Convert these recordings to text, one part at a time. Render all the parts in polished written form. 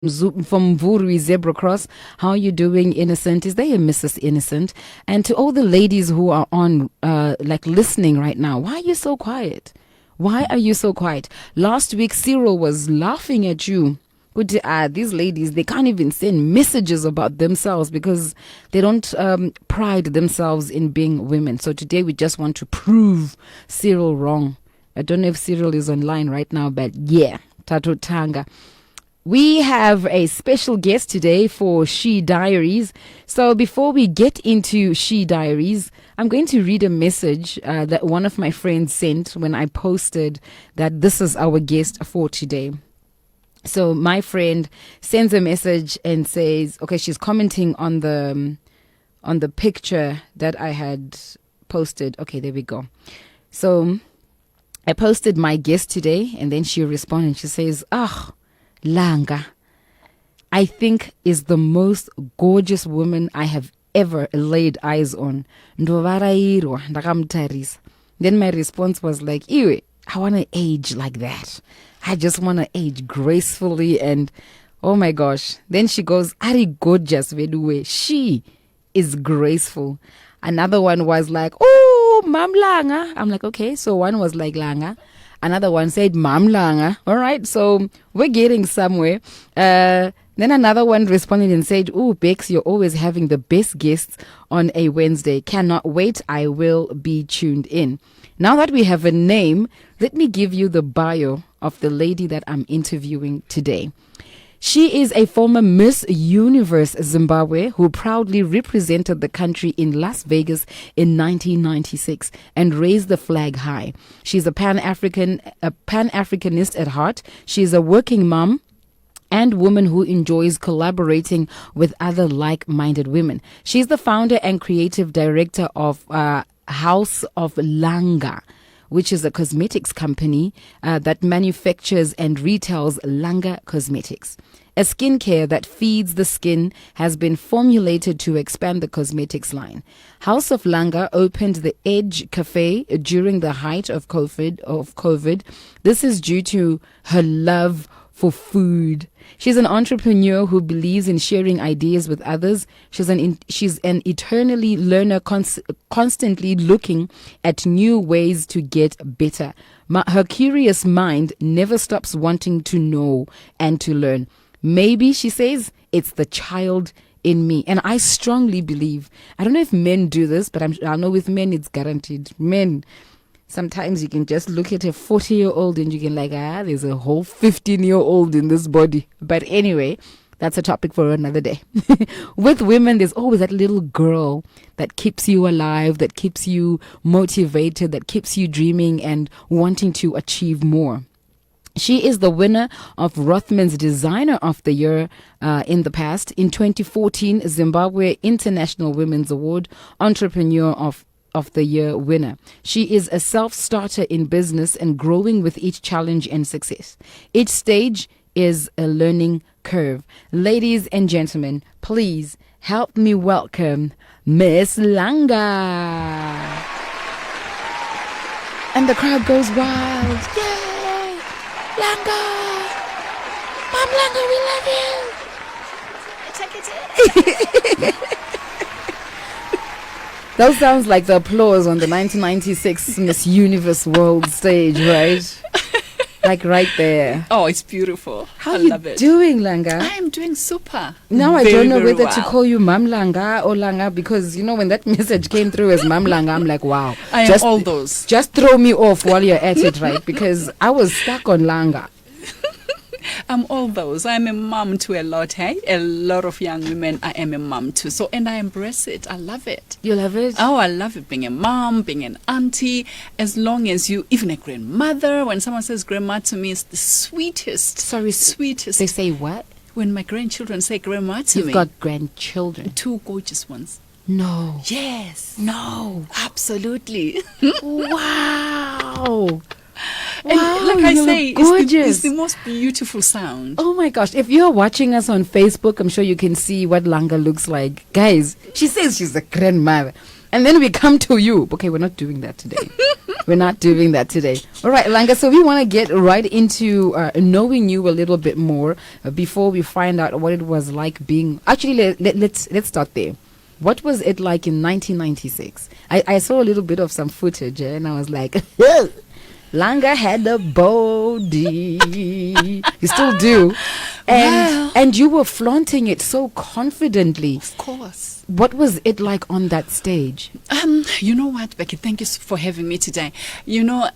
from Vuri Zebra Cross. How are you doing, Innocent? Is there a Mrs. Innocent? And to all the ladies who are on, listening right now, why are you so quiet? Why are you so quiet? Last week, Cyril was laughing at you. These ladies, they can't even send messages about themselves because they don't pride themselves in being women. So today we just want to prove Cyril wrong. I don't know if Cyril is online right now, but yeah, Tato Tanga. We have a special guest today for She Diaries. So before we get into She Diaries, I'm going to read a message that one of my friends sent when I posted that this is our guest for today. So my friend sends a message and says, okay, she's commenting on the picture that I had posted. Okay, there we go. So I posted my guest today, and then she responded. She says, Langa, I think is the most gorgeous woman I have ever laid eyes on. Then my response was like, ew, I want to age like that. I just want to age gracefully and oh my gosh. Then she goes, Ari gorgeous, Veduwe. She is graceful. Another one was like, oh, Mam Langa. I'm like, okay. So one was like Langa. Another one said, Mam Langa. All right. So we're getting somewhere. Then another one responded and said, oh, Bex, you're always having the best guests on a Wednesday. Cannot wait. I will be tuned in. Now that we have a name, let me give you the bio of the lady that I'm interviewing today. She is a former Miss Universe Zimbabwe who proudly represented the country in Las Vegas in 1996 and raised the flag high. She's a Pan Africanist at heart. She's a working mom and woman who enjoys collaborating with other like-minded women. She's the founder and creative director of House of Langa, which is a cosmetics company that manufactures and retails Langa Cosmetics. A skincare that feeds the skin has been formulated to expand the cosmetics line. House of Langa opened the Edge Cafe during the height of COVID. This is due to her love for food. She's an entrepreneur who believes in sharing ideas with others. She's an eternally learner, constantly looking at new ways to get better. Her curious mind never stops wanting to know and to learn. Maybe, she says, it's the child in me. And I strongly believe, I don't know if men do this, but I know with men it's guaranteed. Men, sometimes you can just look at a 40-year-old and you can there's a whole 15-year-old in this body. But anyway, that's a topic for another day. With women, there's always that little girl that keeps you alive, that keeps you motivated, that keeps you dreaming and wanting to achieve more. She is the winner of Rothman's Designer of the Year in the past. In 2014, Zimbabwe International Women's Award, Entrepreneur of the Year winner. She is a self-starter in business and growing with each challenge and success. Each stage is a learning curve. Ladies and gentlemen, please help me welcome Miss Langa. And the crowd goes wild. Yay! Langa! Mom Langa, we love you! Check it. That sounds like the applause on the 1996 Miss Universe World stage, right? Like right there. Oh, it's beautiful. How are you doing, Langa? I am doing super. Now I don't know whether to call you Mam Langa or Langa because, when that message came through as Mam Langa, I'm like, wow. I am all those. Just throw me off while you're at it, right? Because I was stuck on Langa. I'm all those. I'm a mom to a lot, hey? A lot of young women I am a mom to. So, and I embrace it. I love it. You love it? Oh, I love it. Being a mom, being an auntie, as long as you, even a grandmother. When someone says grandma to me, it's the sweetest. Sorry, sweetest. They say what? When my grandchildren say grandma to me. You've got grandchildren? 2 gorgeous ones. No. Yes. No. Absolutely. Wow. And wow, like I say, it's the most beautiful sound. Oh my gosh. If you're watching us on Facebook, I'm sure you can see what Langa looks like. Guys, she says she's a grandmother. And then we come to you. Okay, we're not doing that today. We're not doing that today. All right, Langa, so we want to get right into knowing you a little bit more before we find out what it was like being... Actually, let's start there. What was it like in 1996? I saw a little bit of some footage and I was like... Langa had a body. You still do. And you were flaunting it so confidently. Of course. What was it like on that stage? You know what, Becky? Thank you for having me today. You know,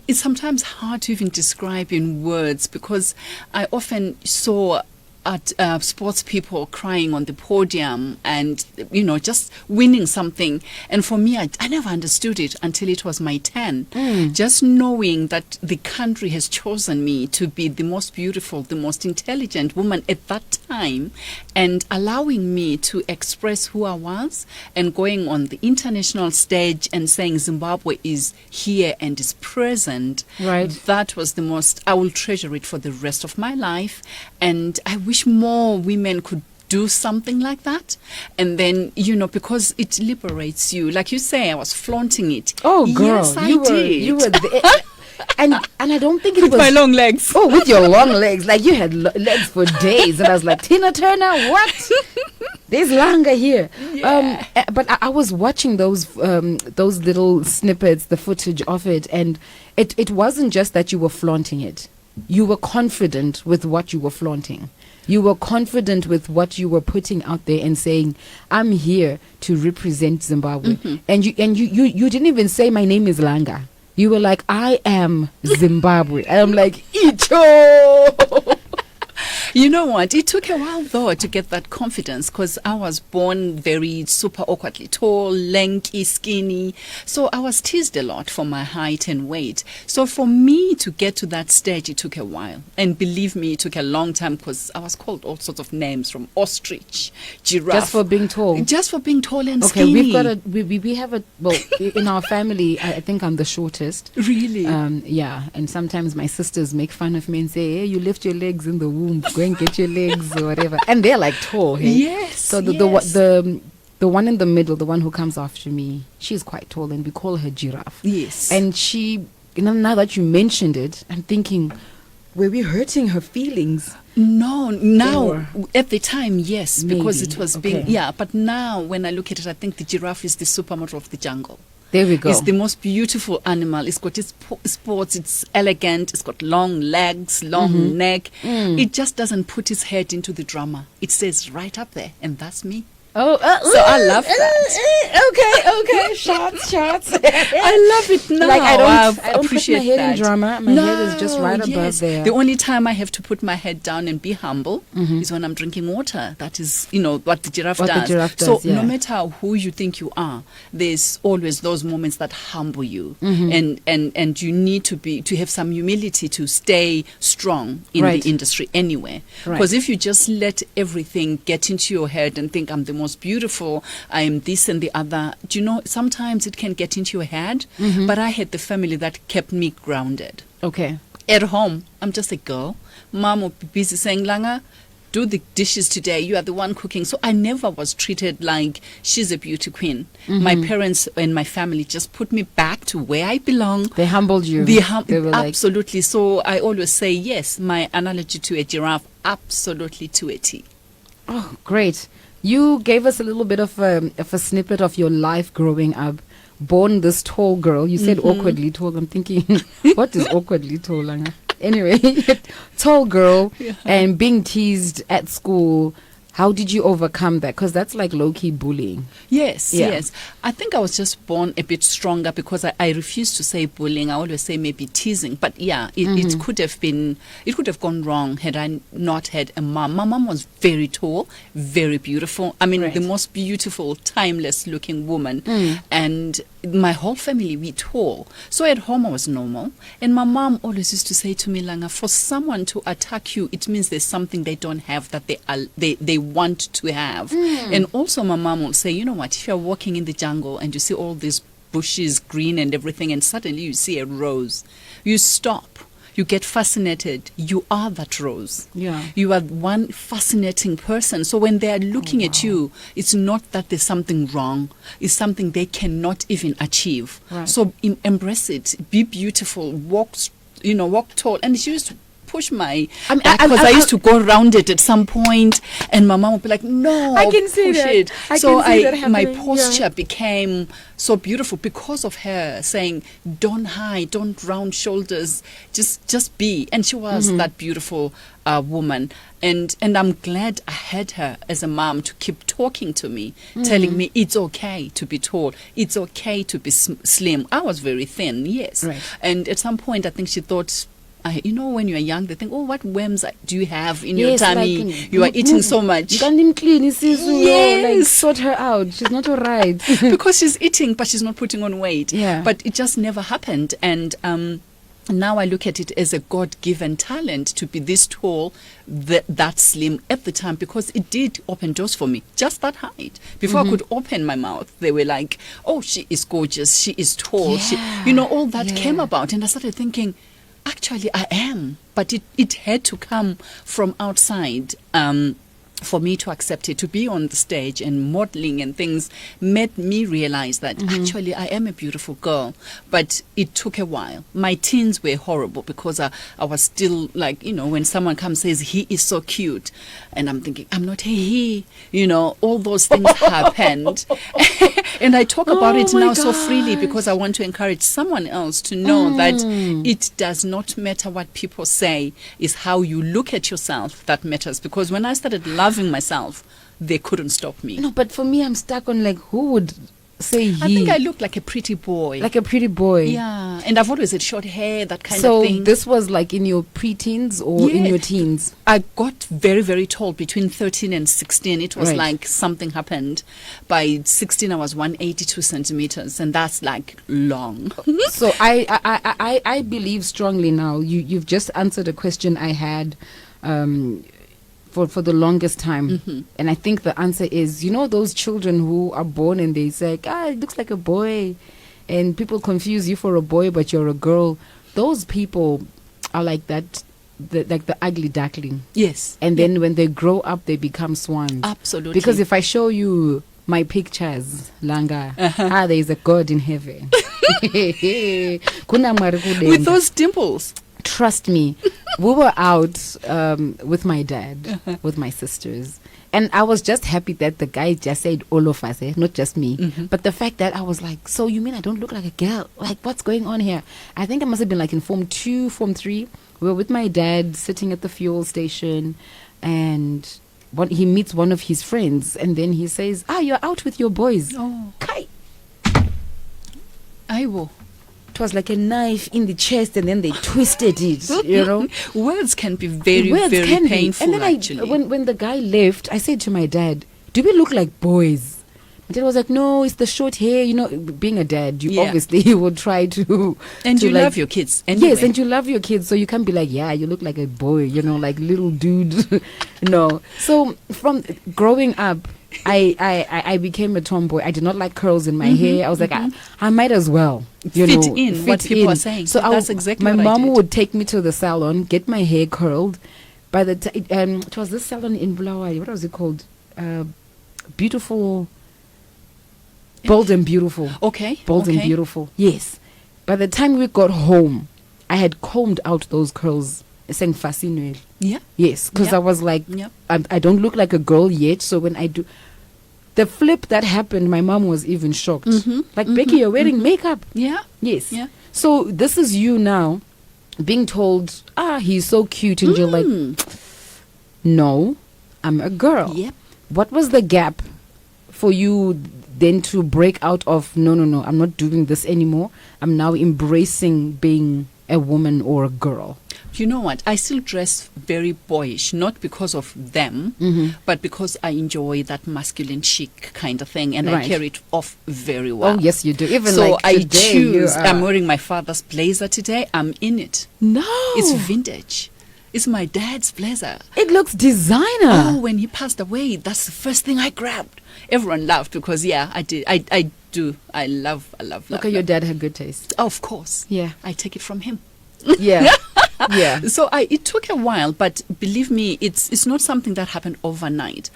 it's sometimes hard to even describe in words because I often saw at sports people crying on the podium and, you know, just winning something. And for me, I never understood it until it was my turn. Just knowing that the country has chosen me to be the most beautiful, the most intelligent woman at that time and allowing me to express who I was and going on the international stage and saying Zimbabwe is here and is present. Right. That was the most, I will treasure it for the rest of my life. And I wish more women could do something like that. And then, you know, because it liberates you. Like you say, I was flaunting it. Oh, girl. Yes, I did. You were there. And I don't think it with was... my long legs. Oh, with your long legs. Like you had legs for days. And I was like, Tina Turner, what? There's Langa here. Yeah. But I was watching those little snippets, the footage of it. And it wasn't just that you were flaunting it. You were confident with what you were flaunting. You were confident with what you were putting out there and saying, I'm here to represent Zimbabwe. And you didn't even say my name is Langa. You were like, I am Zimbabwe. And I'm like, Icho! You know what? It took a while, though, to get that confidence because I was born very super awkwardly tall, lanky, skinny. So I was teased a lot for my height and weight. So for me to get to that stage, it took a while. And believe me, it took a long time because I was called all sorts of names from ostrich, giraffe. Just for being tall? Just for being tall and okay, skinny. We have a, well, in our family, I think I'm the shortest. Really? Yeah. And sometimes my sisters make fun of me and say, hey, you lift your legs in the womb. Go and get your legs or whatever. And they're like tall. Hey? Yes. So the one in the middle, the one who comes after me, she's quite tall and we call her Giraffe. Yes. And she, you know, now that you mentioned it, I'm thinking, were we hurting her feelings? No, now, at the time, yes, because Maybe. it was Okay. being, yeah, but now when I look at it, I think the giraffe is the supermodel of the jungle. There we go. It's the most beautiful animal. It's got its spots, it's elegant, it's got long legs, long neck. It just doesn't put its head into the drama. It stays right up there, and that's me. Oh, So I love that. Okay. Shots. I love it now. Like I don't put appreciate my head that. in drama. My head is just right above yes. there. The only time I have to put my head down and be humble is when I'm drinking water. That is, you know, what the giraffe What the does. giraffe So does, yeah. no matter who you think you are, there's always those moments that humble you, and you need to have some humility to stay strong in Right. the industry anywhere. Right. Because if you just let everything get into your head and think I'm the most beautiful, I am this and the other, do you know, sometimes it can get into your head, but I had the family that kept me grounded. Okay. At home, I'm just a girl. Mom will be busy saying, Langa, do the dishes today. You are the one cooking. So I never was treated like she's a beauty queen. My parents and my family just put me back to where I belong. They humbled you. They were like, absolutely. So I always say, yes, my analogy to a giraffe, absolutely to a T. oh, great. You gave us a little bit of a snippet of your life growing up. Born this tall girl. You said awkwardly tall. I'm thinking, what is awkwardly tall, Langa? Anyway, tall girl and being teased at school. How did you overcome that? Because that's like low-key bullying. Yes, Yeah. yes. I think I was just born a bit stronger because I refused to say bullying. I always say maybe teasing. But yeah, it could have gone wrong had I not had a mom. My mom was very tall, very beautiful. I mean, Right. the most beautiful, timeless looking woman. And my whole family, we tall. So at home I was normal. And my mom always used to say to me, Langa, for someone to attack you, it means there's something they don't have that they want to have. And also my mom will say, you know what, if you're walking in the jungle and you see all these bushes green and everything and suddenly you see a rose, you stop. you get fascinated. You are that rose. Yeah. You are one fascinating person. So when they are looking at you, it's not that there's something wrong. It's something they cannot even achieve. Right. So embrace it. Be beautiful. Walk tall. And she used to push my because I used to go around it at some point, and my mom would be like, "No, I can see push that. it." I So can see that my happening, posture became so beautiful because of her saying, "Don't hide, don't round shoulders, just be." And she was that beautiful woman, and I'm glad I had her as a mom to keep talking to me, telling me it's okay to be tall, it's okay to be slim. I was very thin, yes, Right. and at some point I think she thought. When you are young, they think, "Oh, what worms do you have in your tummy? You are eating so much." You can't even clean it, Yes. like sort her out. She's not all right. Because she's eating, but she's not putting on weight. Yeah. But it just never happened. And now I look at it as a God-given talent to be this tall, that slim at the time, because it did open doors for me, just that height. Before I could open my mouth, they were like, "Oh, she is gorgeous, she is tall." Yeah. All that came about. And I started thinking, actually, I am. But it had to come from outside for me to accept it. To be on the stage and modeling and things made me realize that actually I am a beautiful girl. But it took a while. My teens were horrible because I was still like, when someone comes and says, "He is so cute." And I'm thinking, I'm not a he. All those things happened. And I talk about it now so freely because I want to encourage someone else to know that it does not matter what people say, it's how you look at yourself that matters. Because when I started loving myself, they couldn't stop me. No, but for me, I'm stuck on like, who would say he? I think I look like a pretty boy. Like a pretty boy. Yeah, and I've always had short hair, that kind of So thing. this was like in your preteens or in Yeah. your teens? I got very, very tall between 13 and 16. It was Right. like something happened. By 16, I was 182 centimeters, and that's like long. So I believe strongly now. You've just answered a question I had for the longest time, and I think the answer is, those children who are born and they say, it looks like a boy, and people confuse you for a boy but you're a girl. Those people are like that, like the ugly duckling. Yes. And then when they grow up, they become swans. Absolutely. Because if I show you my pictures, Langa, there is a God in heaven. With those dimples. Trust me, we were out with my dad, with my sisters, and I was just happy that the guy just said all of us, not just me. But the fact that I was like, so you mean I don't look like a girl? Like, what's going on here? I think I must have been like in Form 2, Form 3. We were with my dad sitting at the fuel station, and he meets one of his friends, and then he says, you're out with your boys. Oh. Kai. I will. It was like a knife in the chest, and then they twisted it, Words can be very, very painful, and then actually. When the guy left, I said to my dad, "Do we look like boys?" My dad was like, "No, it's the short hair." Being a dad, you obviously would try to... And to you love your kids anyway. Yes, and you love your kids, so you can't be like, "Yeah, you look like a boy," like little dude. No. So from growing up, I became a tomboy. I did not like curls in my hair. I was like, I might as well fit in what people are saying. So that's exactly my what mom I did. would take me to the salon, get my hair curled. By the time it was this salon in Bulawayo. What was it called? Beautiful, Bold and Beautiful. Okay. Bold and Beautiful. Yes. By the time we got home, I had combed out those curls. Saying fascinated. Yeah. Yes, because I was like, I don't look like a girl yet. So when I do, the flip that happened, my mom was even shocked. Like, Becky, you're wearing makeup. Yeah. Yes. Yeah. So this is you now being told, he's so cute, and you're like, no, I'm a girl. Yep. What was the gap for you then to break out of, no, I'm not doing this anymore. I'm now embracing being a woman or a girl? You know what? I still dress very boyish, not because of them, but because I enjoy that masculine chic kind of thing, and I carry it off very well. Oh, yes, you do. Even so like I today, choose. I'm wearing my father's blazer today. I'm in it. No. It's vintage. It's my dad's blazer. It looks designer. Oh, when he passed away, that's the first thing I grabbed. Everyone laughed because, I did. I do. I love. Okay, your dad had good taste. Of course. Yeah. I take it from him. Yeah. Yeah. So it took a while, but believe me, it's not something that happened overnight.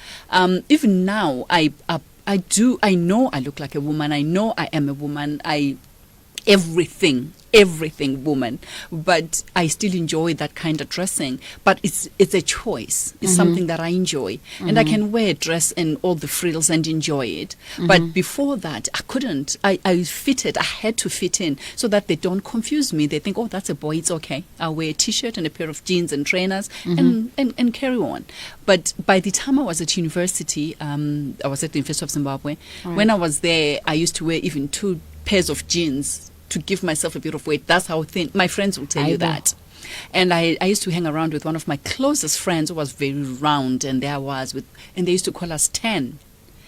Even now, I know I look like a woman. I know I am a woman. Everything woman, but I still enjoy that kind of dressing. But it's a choice. It's something that I enjoy, and I can wear a dress and all the frills and enjoy it. But before that, I couldn't. I fitted. I had to fit in so that they don't confuse me. They think, oh, that's a boy. It's okay. I'll wear a t-shirt and a pair of jeans and trainers and carry on. But by the time I was at university, I was at the University of Zimbabwe. Right. When I was there, I used to wear even 2 pairs of jeans to give myself a bit of weight. That's how thin. My friends will tell you that. And I used to hang around with one of my closest friends who was very round, and there I was and they used to call us 10.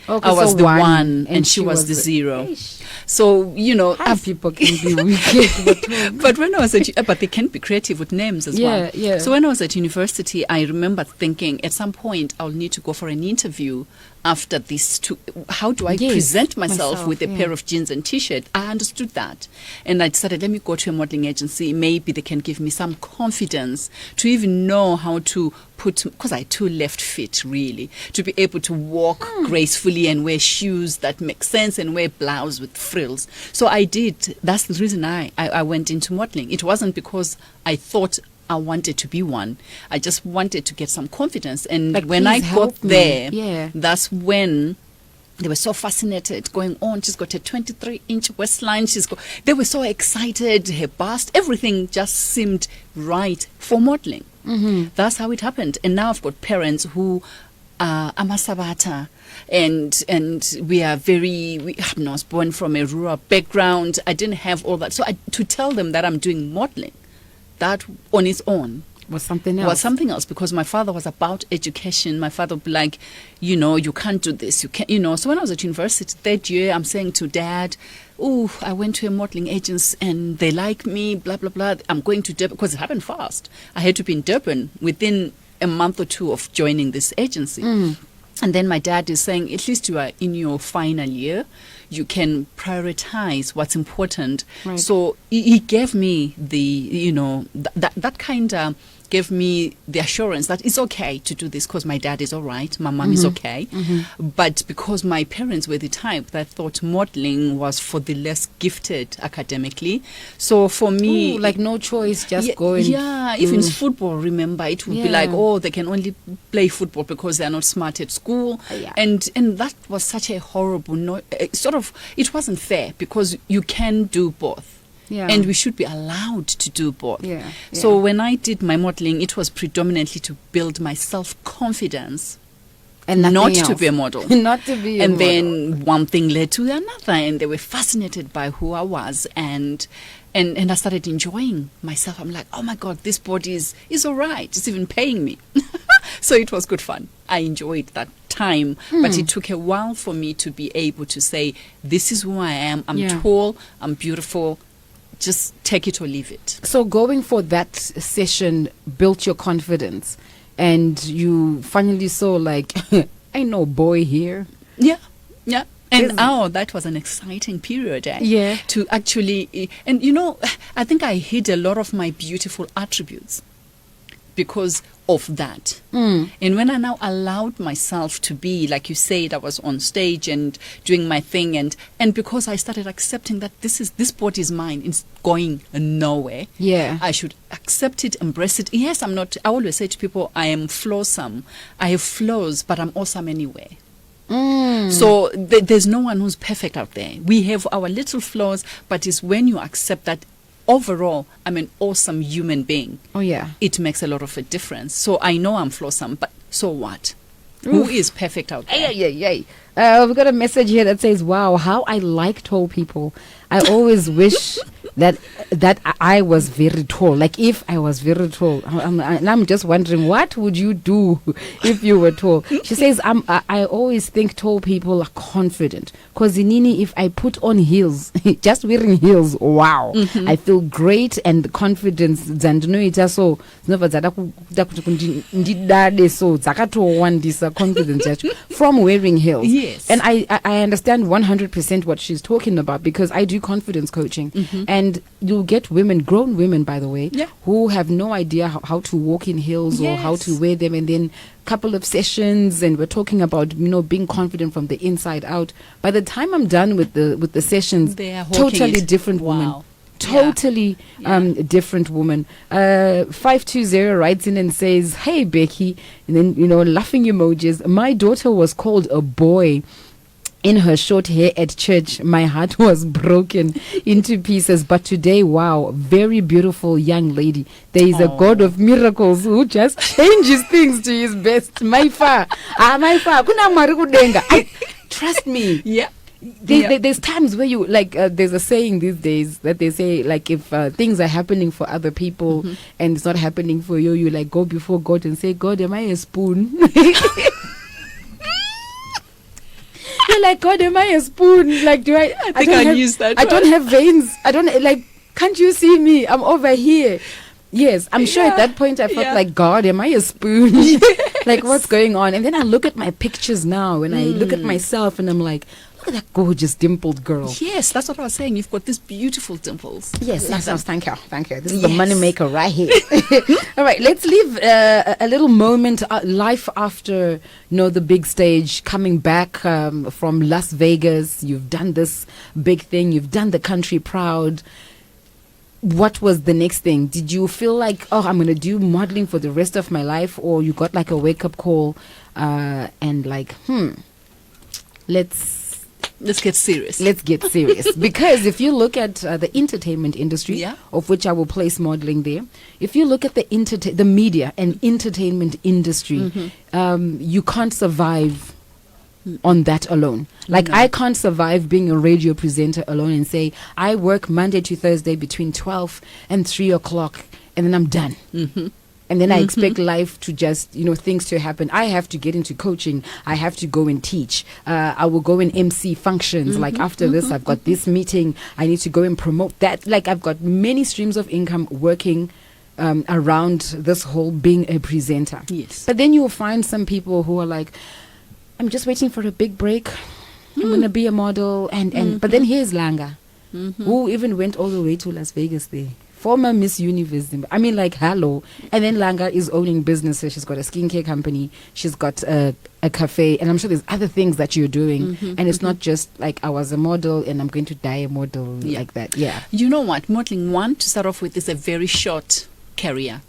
Okay, I was the 1 and she was the 0. Ish. So, how people can be wicked. But when I was but they can be creative with names as well. Yeah. So when I was at university, I remember thinking at some point I'll need to go for an interview after this. How do I present myself with a pair of jeans and t-shirt? I understood that. And I decided, let me go to a modeling agency. Maybe they can give me some confidence to even know how to because I too left feet really, to be able to walk gracefully and wear shoes that make sense and wear blouse with frills. So I did. That's the reason I went into modeling. It wasn't because I thought I wanted to be one. I just wanted to get some confidence. And when I got there, that's when they were so fascinated going on. She's got a 23-inch waistline. They were so excited. Her bust, everything just seemed right for modeling. That's how it happened. And now I've got parents who are Amasabata. And we are I was born from a rural background. I didn't have all that. So to tell them that I'm doing modeling, that on its own was something else. Because my father was about education. My father would be like, you can't do this. You can't, So when I was at university, 3rd year, I'm saying to Dad, oh, I went to a modeling agency and they like me, blah, blah, blah. I'm going to Durban, because it happened fast. I had to be in Durban within a month or 2 of joining this agency. And then my dad is saying, at least you are in your final year, you can prioritize what's important. Right. So he gave me that kind of gave me the assurance that it's okay to do this because my dad is all right, my mom is okay. But because my parents were the type that thought modeling was for the less gifted academically. So for me... like no choice, just go and... Yeah, even football, remember, it would be like, oh, they can only play football because they're not smart at school. And that was such a horrible... it wasn't fair because you can do both. And we should be allowed to do both. So when I did my modeling, it was predominantly to build my self-confidence and not to be a model. Not to be a model. And then one thing led to another, and they were fascinated by who I was. And I started enjoying myself. I'm like, oh my God, this body is all right. It's even paying me. So it was good fun. I enjoyed that time, but it took a while for me to be able to say, this is who I am. I'm tall, I'm beautiful. Just take it or leave it. So going for that session built your confidence, and you finally saw like, I know boy here. Yeah. And that was an exciting period. To actually, and I think I hid a lot of my beautiful attributes because of that. And when I now allowed myself to be, like you said, I was on stage and doing my thing, and because I started accepting that this body is mine, it's going nowhere. I should accept it, embrace it. Yes, I always say to people, I am flawsome. I have flaws, but I'm awesome anyway. So there's no one who's perfect out there. We have our little flaws, but it's when you accept that overall, I'm an awesome human being. It makes a lot of a difference. So I know I'm flawsome, but so what? Who is perfect out there? We've got a message here that says, wow, how I like tall people. I always wish that I was very tall. Like if I was very tall, I'm just wondering, what would you do if you were tall? She says, I always think tall people are confident. Because Nini, if I put on heels, just wearing heels, wow, I feel great and the confidence. So confidence from wearing heels. And I understand 100% what she's talking about because I do confidence coaching. And And you'll get women, grown women, by the way, Yeah. who have no idea how to walk in heels or how to wear them. And then couple of sessions, and we're talking about, being confident from the inside out. By the time I'm done with the sessions, They are hawking totally it. different woman. Wow. Totally Yeah. different woman. 520 writes in and says, "Hey Becky," and then laughing emojis. "My daughter was called a boy in her short hair at church. My heart was broken into pieces. But today, wow, very beautiful young lady. There is a God of miracles who just changes things to his best. My fa, kuna mwari kudenga." Trust me. Yeah. There's times where you there's a saying these days that they say, like, if things are happening for other people and it's not happening for you, you go before God and say, "God, am I a spoon?" You're like, "God, am I a spoon? Like, do I think I'll use that I don't have veins. I don't, can't you see me? I'm over here." Yes, I'm sure at that point I felt like, "God, am I a spoon?" Like, what's going on? And then I look at my pictures now and I look at myself and I'm like, look at that gorgeous dimpled girl. Yes, that's what I was saying. You've got these beautiful dimples. Yes. Thank you. This is the money maker right here. All right, let's leave a little moment, life after, the big stage, coming back from Las Vegas. You've done this big thing. You've done the country proud. What was the next thing? Did you feel like, I'm going to do modeling for the rest of my life? Or you got a wake-up call and Let's get serious. Let's get serious. Because if you look at the entertainment industry, of which I will place modeling there, if you look at the media and entertainment industry, you can't survive on that alone. I can't survive being a radio presenter alone and say, I work Monday to Thursday between 12 and 3 o'clock and then I'm done. And then I expect life to just, things to happen. I have to get into coaching. I have to go and teach. I will go and MC functions. After this, I've got this meeting. I need to go and promote that. I've got many streams of income working around this whole being a presenter. Yes. But then you'll find some people who are like, I'm just waiting for a big break. I'm going to be a model. But then here's Langa, who even went all the way to Las Vegas there. Former Miss Universe Zimbabwe. I mean, hello. And then Langa is owning businesses. She's got a skincare company. She's got a cafe. And I'm sure there's other things that you're doing. And it's not just I was a model and I'm going to die a model like that. Yeah. You know what? Modeling, to start off with, is a very short career.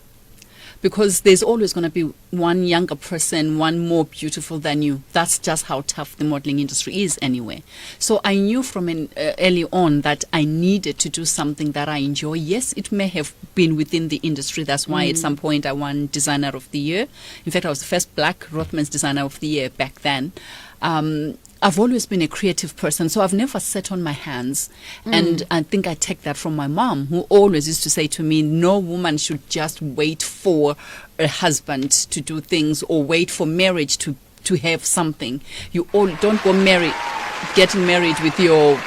Because there's always going to be one younger person, one more beautiful than you. That's just how tough the modeling industry is anyway. So I knew from early on that I needed to do something that I enjoy. Yes, it may have been within the industry. That's why at some point I won Designer of the Year. In fact, I was the first Black Rothmans Designer of the Year back then. I've always been a creative person, so I've never sat on my hands. And I think I take that from my mom, who always used to say to me, no woman should just wait for a husband to do things or wait for marriage to have something. You all don't go getting married with your,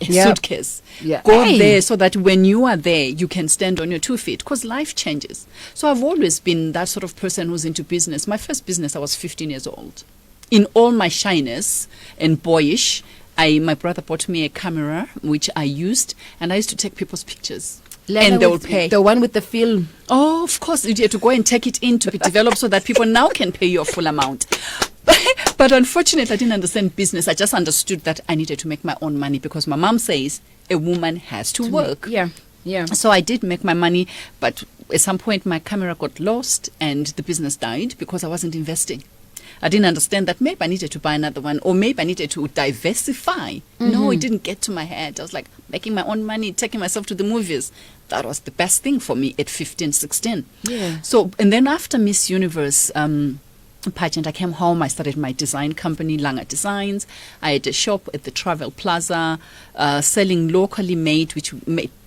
suitcase. Yeah. Go there so that when you are there, you can stand on your 2 feet, because life changes. So I've always been that sort of person who's into business. My first business, I was 15 years old. In all my shyness and boyish, my brother bought me a camera, which I used, and I used to take people's pictures. And they will pay. The one with the film. Oh, of course. You have to go and take it in to be developed so that people now can pay you a full amount. But unfortunately, I didn't understand business. I just understood that I needed to make my own money, because my mom says a woman has to work. Yeah. So I did make my money, but at some point my camera got lost and the business died because I wasn't investing. I didn't understand that maybe I needed to buy another one, or maybe I needed to diversify. No, it didn't get to my head. I was like making my own money, taking myself to the movies. That was the best thing for me at 15, 16. Yeah. So, and then after Miss Universe pageant, I came home. I started my design company, Langa Designs. I had a shop at the Travel Plaza, selling locally made,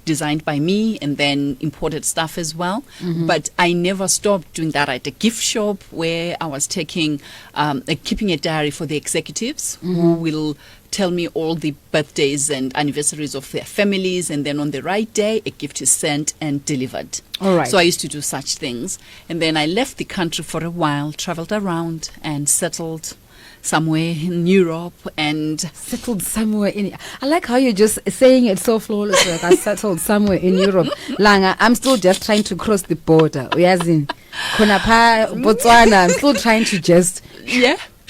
designed by me, and then imported stuff as well. But I never stopped doing that. I had a gift shop where I was keeping a diary for the executives who will tell me all the birthdays and anniversaries of their families, and then on the right day, a gift is sent and delivered. All right. So I used to do such things. And then I left the country for a while, traveled around and settled somewhere in Europe and settled somewhere in. I like how you're just saying it so flawless. Like I settled somewhere in Europe. Langa, I'm still just trying to cross the border. Yazin, Konapa, Botswana. I'm still trying to just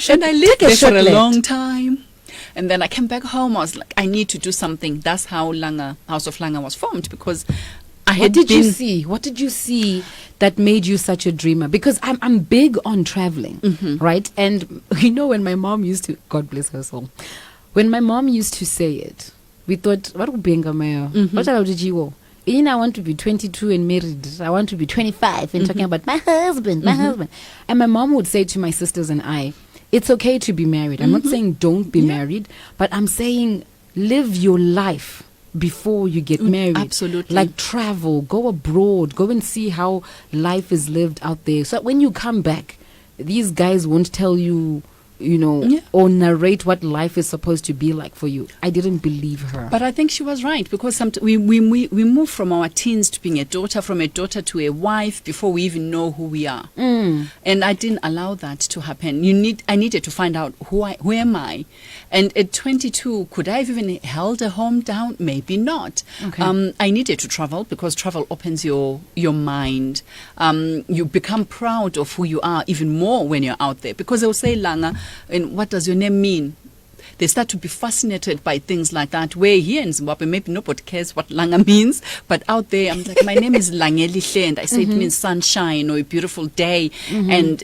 And I lived there for a long time. And then I came back home. I was like, I need to do something. That's how House of Langa was formed, because What did you see? What did you see that made you such a dreamer? Because I'm big on traveling, right? And you know, when my mom used to, God bless her soul, when my mom used to say it, we thought, what would be what did you go? I want to be 22 and married. I want to be 25 and talking about my husband. And my mom would say to my sisters and I, it's okay to be married. I'm not saying don't be married, but I'm saying live your life before you get married. Absolutely. Like travel, go abroad, go and see how life is lived out there. So when you come back, these guys won't tell you, or narrate what life is supposed to be like for you. I didn't believe her. But I think she was right, because we move from our teens to being a daughter, from a daughter to a wife, before we even know who we are. And I didn't allow that to happen. I needed to find out who am I. And at 22, could I have even held a home down? Maybe not. Okay. I needed to travel, because travel opens your mind. You become proud of who you are even more when you're out there, because they'll say, Langa, and what does your name mean? They start to be fascinated by things like that, where here in Zimbabwe, maybe nobody cares what Langa means, but out there, I'm like, my name is Langelihle, and I say it means sunshine or a beautiful day, and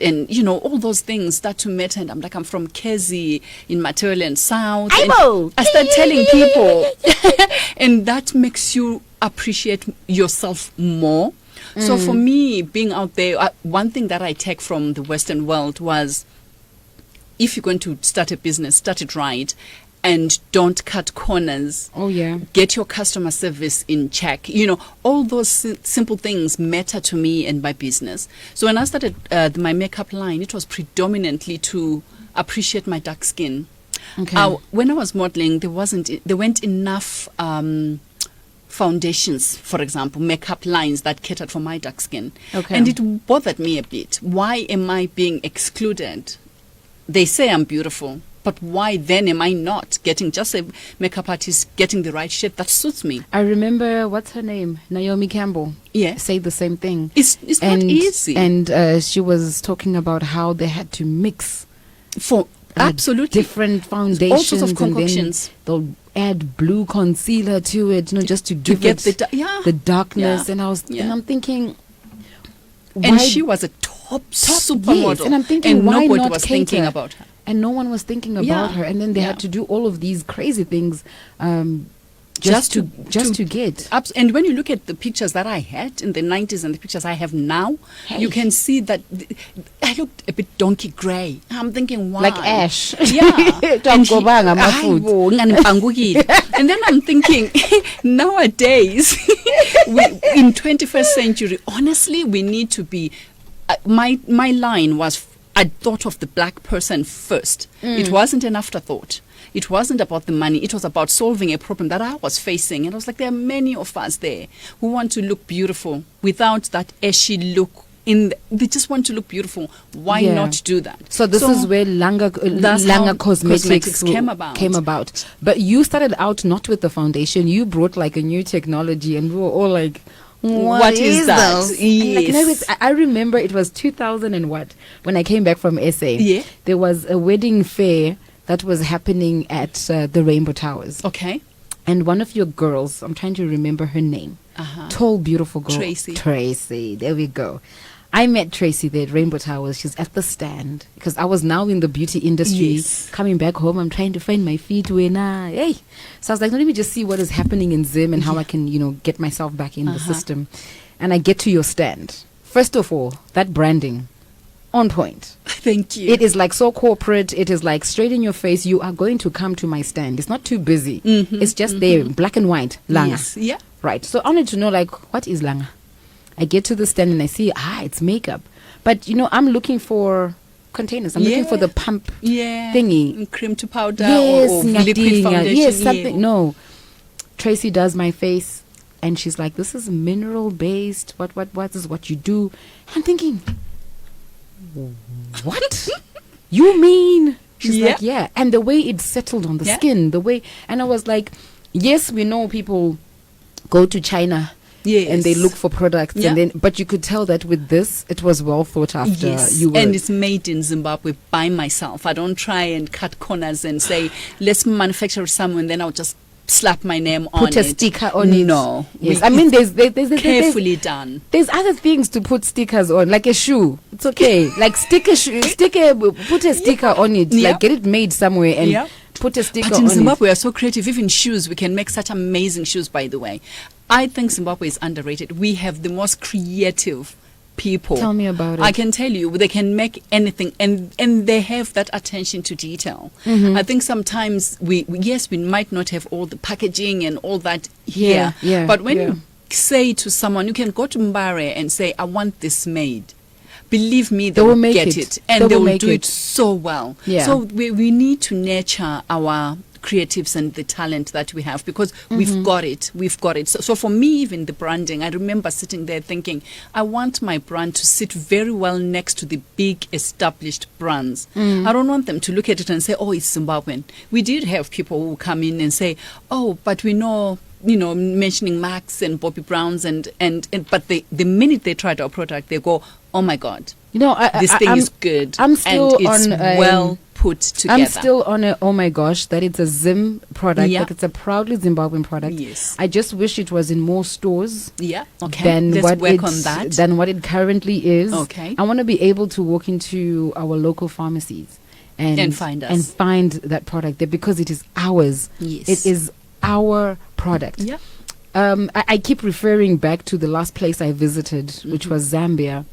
all those things start to matter, and I'm like, I'm from Kezi in Materland South. I start telling people, and that makes you appreciate yourself more. So for me, being out there, one thing that I take from the Western world was, if you're going to start a business, start it right, and don't cut corners. Oh, yeah. Get your customer service in check. All those simple things matter to me and my business. So when I started my makeup line, it was predominantly to appreciate my dark skin. Okay. When I was modeling, there weren't enough foundations, for example, makeup lines that catered for my dark skin. Okay. And it bothered me a bit. Why am I being excluded? They say I'm beautiful, but why then am I not getting, just a makeup artist getting the right shade that suits me? I remember, what's her name? Naomi Campbell. Yeah. Say the same thing. It's not easy. And she was talking about how they had to mix for absolutely different foundations. All sorts of concoctions. And then they'll add blue concealer to it, just to give get it the darkness. Yeah. And I'm thinking, and she was a top supermodel, yes. And I'm thinking, why nobody not was cater? thinking about her. And no one was thinking about her. And then they had to do all of these crazy things just to get. And when you look at the pictures that I had in the 90s and the pictures I have now, you can see that I looked a bit donkey grey. I'm thinking, why? Like Ash. Yeah. And then I'm thinking, nowadays, in 21st century, honestly, we need to be... my line was, I thought of the black person first. It wasn't an afterthought. It wasn't about the money. It was about solving a problem that I was facing. And I was like, there are many of us there who want to look beautiful without that ashy look. They just want to look beautiful. Why not do that? So this is where Langa Cosmetics came about. But you started out not with the foundation. You brought like a new technology, and we were all like, what is that? Yes. I remember it was 2000 and what, when I came back from SA. Yeah. There was a wedding fair that was happening at the Rainbow Towers. Okay. And one of your girls, I'm trying to remember her name, tall, beautiful girl. Tracy, there we go. I met Tracy there at Rainbow Towers. She's at the stand, because I was now in the beauty industry. Coming back home, I'm trying to find my feet. So I was like, let me just see what is happening in Zim and how I can, get myself back in the system. And I get to your stand. First of all, that branding, on point. Thank you. It is like so corporate. It is like straight in your face. You are going to come to my stand. It's not too busy. It's just there, black and white, Langa. Yes. Yeah. Right. So I wanted to know, like, what is Langa? I get to the stand and I see, it's makeup. But, I'm looking for containers. I'm looking for the pump Yeah. thingy. Cream to powder Yes, or liquid ngadinga. foundation. Yes, something. Yeah. No. Tracy does my face and she's like, this is mineral based. What? This is what you do. I'm thinking, what? You mean? She's like, yeah. And the way it settled on the skin, and I was like, yes, we know people go to China. Yes. And they look for products, but you could tell that with this, it was well thought after. Yes, and it's made in Zimbabwe by myself. I don't try and cut corners and say, let's manufacture some, and then I'll just slap my name on it. Put a sticker on it. No. Yes. I mean, there's carefully done. There's other things to put stickers on, like a shoe. It's okay. Like put a sticker on it. Like get it made somewhere and put a sticker on it. But in Zimbabwe, we are so creative. Even shoes, we can make such amazing shoes, by the way. I think Zimbabwe is underrated. We have the most creative people. Tell me about it. I can tell you, they can make anything, and they have that attention to detail. I think sometimes we might not have all the packaging and all that here. But when you say to someone, you can go to Mbare and say, I want this made. Believe me, they will get it. And they will do it so well. So we need to nurture our creatives and the talent that we have, because we've got it. So for me, even the branding, I remember sitting there thinking, I want my brand to sit very well next to the big established brands. I don't want them to look at it and say, oh, it's Zimbabwean. We did have people who come in and say, oh, but we know, mentioning Max and Bobby Browns and but the minute they tried our product, they go, oh my God, this thing is good. I'm still and it's well put together. I'm still on a, oh my gosh, that it's a Zim product, like it's a proudly Zimbabwean product. Yes. I just wish it was in more stores. Okay. Than Let's work on that. Than what it currently is. Okay. I want to be able to walk into our local pharmacies and find us. And find that product there, because it is ours. Yes. It is our product. Yeah. I keep referring back to the last place I visited, which was Zambia.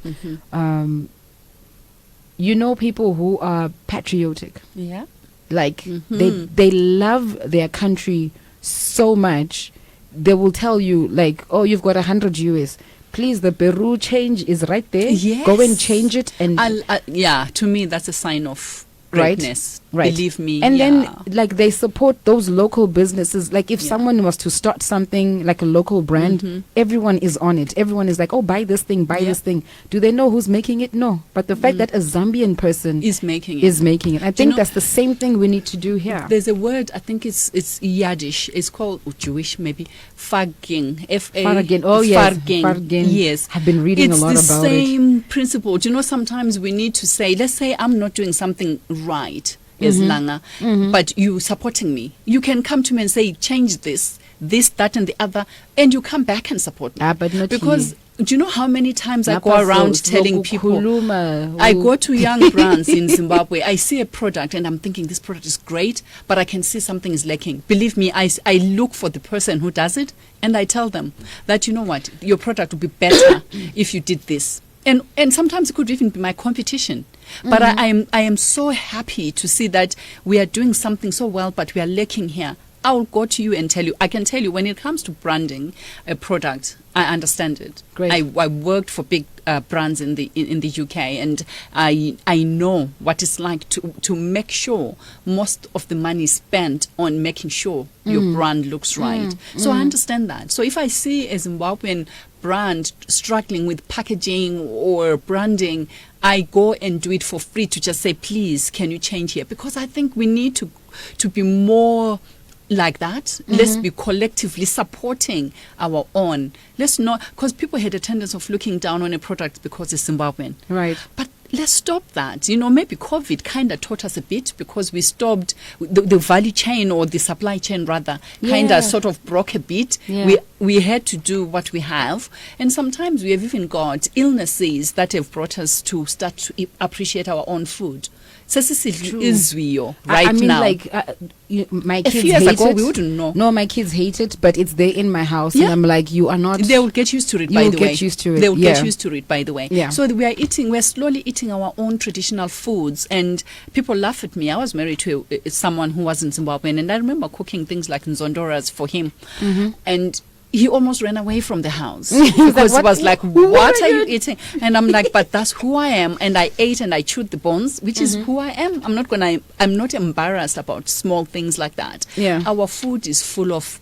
People who are patriotic. Yeah. Like they love their country so much. They will tell you, like, oh, you've got 100 US. Please, the Peru change is right there. Yes. Go and change it. And to me, that's a sign of greatness. Right. Believe me. And then, like, they support those local businesses. Like, if someone was to start something like a local brand, everyone is on it. Everyone is like, oh, buy this thing, buy this thing. Do they know who's making it? No. But the fact that a Zambian person is making it. I think that's the same thing we need to do here. There's a word, I think it's Yiddish. It's called Jewish, maybe. Farging. Farging. Oh, yes. Farging. Yes. I've been reading a lot about it. It's the same principle. Sometimes we need to say, let's say I'm not doing something right as Langa, but you supporting me. You can come to me and say, change this, that, and the other, and you come back and support me. But not because do you know how many times I go around telling people, I go to young brands in Zimbabwe, I see a product and I'm thinking this product is great, but I can see something is lacking. Believe me, I look for the person who does it, and I tell them that, you know what, your product would be better if you did this. And sometimes it could even be my competition. But I am so happy to see that we are doing something so well, but we are lacking here. I will go to you and tell you. I can tell you, when it comes to branding a product, I understand it. Great. I worked for big brands in the UK, and I know what it's like to make sure most of the money is spent on making sure your brand looks right. So I understand that. So if I see a Zimbabwean brand struggling with packaging or branding, I go and do it for free to just say, please, can you change here? Because I think we need to be more like that. Let's be collectively supporting our own. Let's not, because people had a tendency of looking down on a product because it's Zimbabwean. Right. But let's stop that. Maybe COVID kind of taught us a bit, because we stopped the value chain, or the supply chain rather, kind of sort of broke a bit. Yeah. We had to do what we have. And sometimes we have even got illnesses that have brought us to start to appreciate our own food. Right I mean, now. Like, my kids a few years hate ago, it. we wouldn't know. No, my kids hate it, but it's there in my house, and I'm like, you are not. They will get used to it, by the way. You will get used to it. They will get used to it, by the way. Yeah. So we're slowly eating our own traditional foods, and people laugh at me. I was married to someone who wasn't Zimbabwean, and I remember cooking things like nzondoras for him, and he almost ran away from the house because he was like, what are you eating? And I'm like, but that's who I am. And I ate and I chewed the bones, which is who I am. I'm not embarrassed about small things like that. Yeah. Our food is full of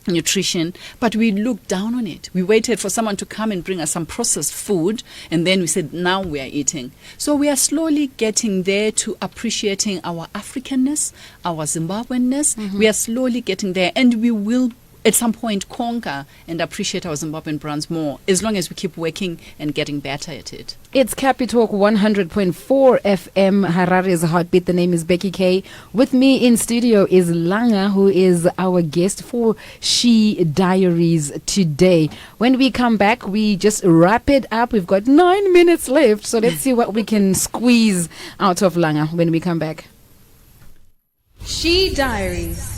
nutrition, but we look down on it. We waited for someone to come and bring us some processed food, and then we said, now we are eating. So we are slowly getting there to appreciating our Africanness, our Zimbabweanness. We are slowly getting there, and we will at some point conquer and appreciate our Zimbabwean brands more, as long as we keep working and getting better at it. It's Capi Talk 100.4 FM, Harare's Heartbeat. The name is Becky K. With me in studio is Langa, who is our guest for She Diaries today. When we come back, we just wrap it up. We've got 9 minutes left, so let's see what we can squeeze out of Langa when we come back. She Diaries.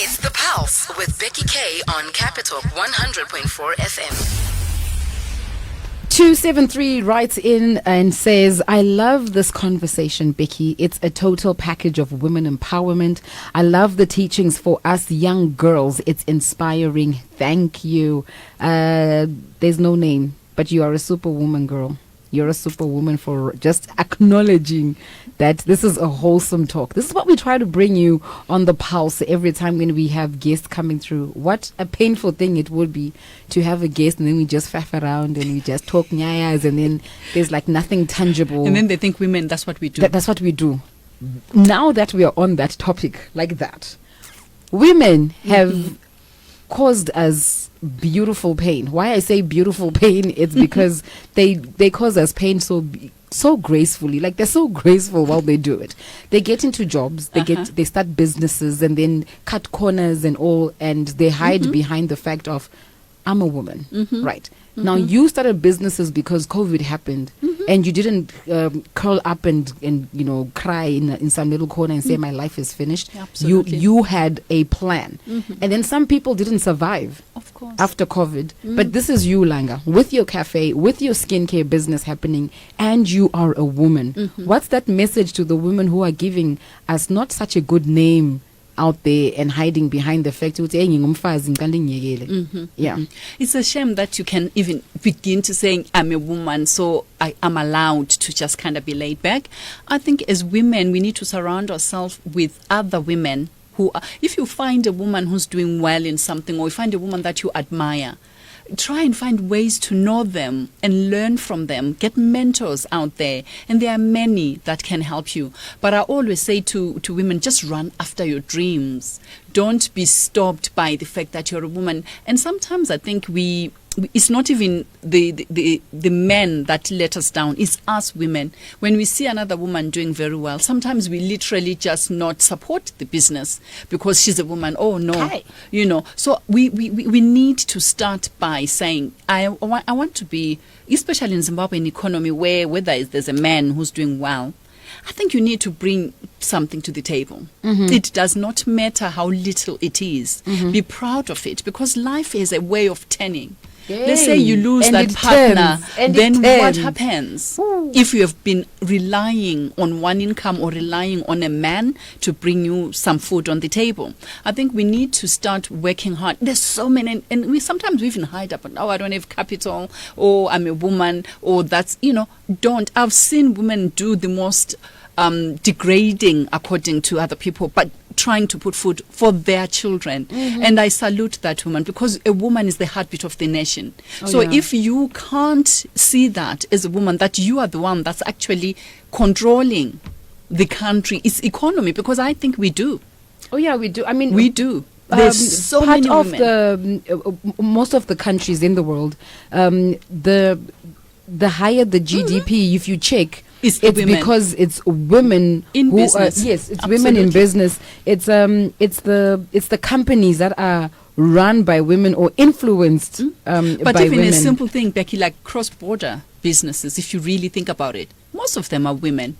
It's The Pulse with Becky K on Capital 100.4 FM. 273 writes in and says, I love this conversation, Becky. It's a total package of women empowerment. I love the teachings for us young girls. It's inspiring. Thank you. There's no name, but you are a superwoman, girl. You're a superwoman for just acknowledging that this is a wholesome talk. This is what we try to bring you on The Pulse every time when we have guests coming through. What a painful thing it would be to have a guest and then we just faff around and we just talk nyayas and then there's like nothing tangible. And then they think women, that's what we do. That's what we do. Now that we are on that topic like that, women have caused us beautiful pain. Why I say beautiful pain, it's because they cause us pain so gracefully. Like, they're so graceful while they do it. They get into jobs, they start businesses and then cut corners and all, and they hide behind the fact of, I'm a woman, right? Now, you started businesses because COVID happened, and you didn't curl up and you know, cry in some little corner and say my life is finished. Absolutely. You had a plan, and then some people didn't survive, of course, after COVID. But this is you, Langa, with your cafe, with your skincare business happening, and you are a woman. What's that message to the women who are giving us not such a good name out there and hiding behind the fact that it's a shame that you can even begin to saying I'm a woman, so I am allowed to just kind of be laid back. I think as women we need to surround ourselves with other women who are, if you find a woman who's doing well in something, or you find a woman that you admire, try and find ways to know them and learn from them. Get mentors out there, and there are many that can help you. But I always say to women, just run after your dreams. Don't be stopped by the fact that you're a woman. And sometimes I think it's not even the men that let us down, it's us women. When we see another woman doing very well, sometimes we literally just not support the business because she's a woman. Oh no, Hi. you know. So we need to start by saying I want to be, especially in Zimbabwean economy where there's a man who's doing well, I think you need to bring something to the table. It does not matter how little it is. Be proud of it, because life is a way of turning. Let's say you lose and that it partner, turns, then what turns. happens? Ooh. If you have been relying on one income or relying on a man to bring you some food on the table, I think we need to start working hard. There's so many, and we sometimes we even hide up, oh, I don't have capital, or I'm a woman, or that's, you know, don't. I've seen women do the most degrading according to other people, but trying to put food for their children. And I salute that woman, because a woman is the heartbeat of the nation. If you can't see that as a woman, that you are the one that's actually controlling the country, its economy, because I think we do. Oh yeah, we do. I mean, we do. There's so part many of women. Most of the countries in the world, the higher the GDP, if you check, it's women. because it's women In who business. Yes, it's Absolutely. women in business. It's the companies that are run by women or influenced But by even women. a simple thing, Becky, like cross-border businesses, if you really think about it, most of them are women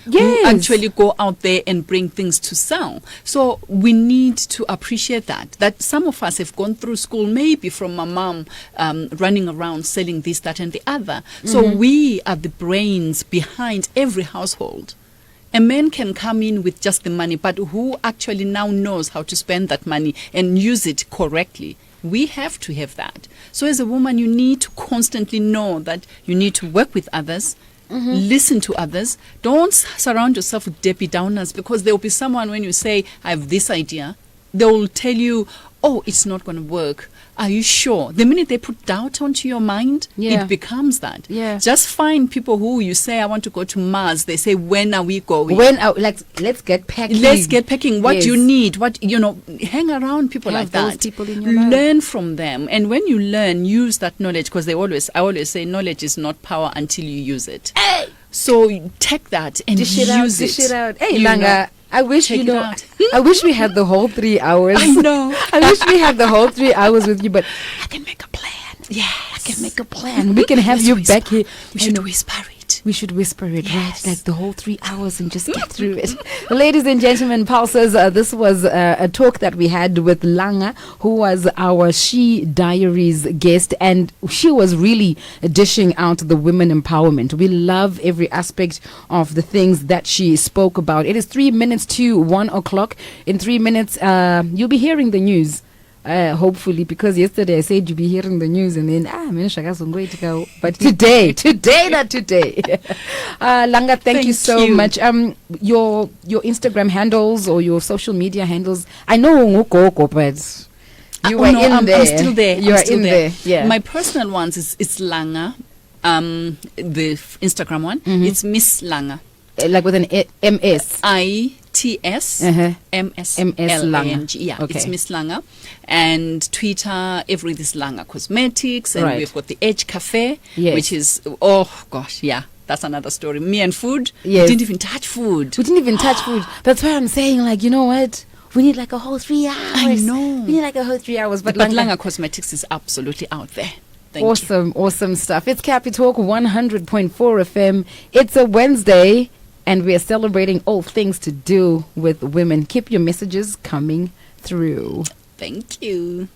who Yes. actually go out there and bring things to sell. So we need to appreciate that some of us have gone through school, maybe from my mom running around selling this, that, and the other. So we are the brains behind every household. A man can come in with just the money, but who actually now knows how to spend that money and use it correctly? We have to have that. So as a woman, you need to constantly know that you need to work with others, listen to others. Don't surround yourself with Debbie Downers, because there will be someone, when you say, I have this idea, they will tell you, oh, it's not going to work. Are you sure? The minute they put doubt onto your mind, it becomes that. Yeah. Just find people who you say, I want to go to Mars. They say, when are we going? Let's get packing. Let's get packing. What you need, hang around people Have like those that. people in your life. Learn from them. And when you learn, use that knowledge, because I always say knowledge is not power until you use it. Hey! So take that and Dish use it out. Hey, You Langa. know. I wish Check it out. I wish we had the whole 3 hours. I know. I wish we had the whole 3 hours with you, but I can make a plan. Yeah, I can make a plan. We can have you back here. We should whisper it. We should whisper it, Yes. right? Like the whole 3 hours and just get through it. Ladies and gentlemen, pulses, this was a talk that we had with Langa, who was our She Diaries guest, and she was really dishing out the women empowerment. We love every aspect of the things that she spoke about. It is 3 minutes to 1 o'clock. In 3 minutes, you'll be hearing the news. Hopefully, because yesterday I said you'd be hearing the news, and then but today, not today. Langa, thank you so much. Your Instagram handles or your social media handles, I know ngukoko, but you are in there. I'm still there. You are in there. Yeah. My personal ones it's Langa. The Instagram one, it's Miss Langa. Like with an MS. ITS MSLANG. Yeah, Okay. it's Miss Langa. And Twitter, everything is Langa Cosmetics. And Right. we've got the Edge Cafe, Yes. which is, oh gosh, yeah, that's another story. Me and food, Yes. we didn't even touch food. We didn't even touch food. That's why I'm saying, like, you know what? We need like a whole 3 hours. I know. We need like a whole 3 hours. But Langa Cosmetics is absolutely out there. Thank you. Awesome stuff. It's Capi Talk 100.4 FM. It's a Wednesday, and we are celebrating all things to do with women. Keep your messages coming through. Thank you.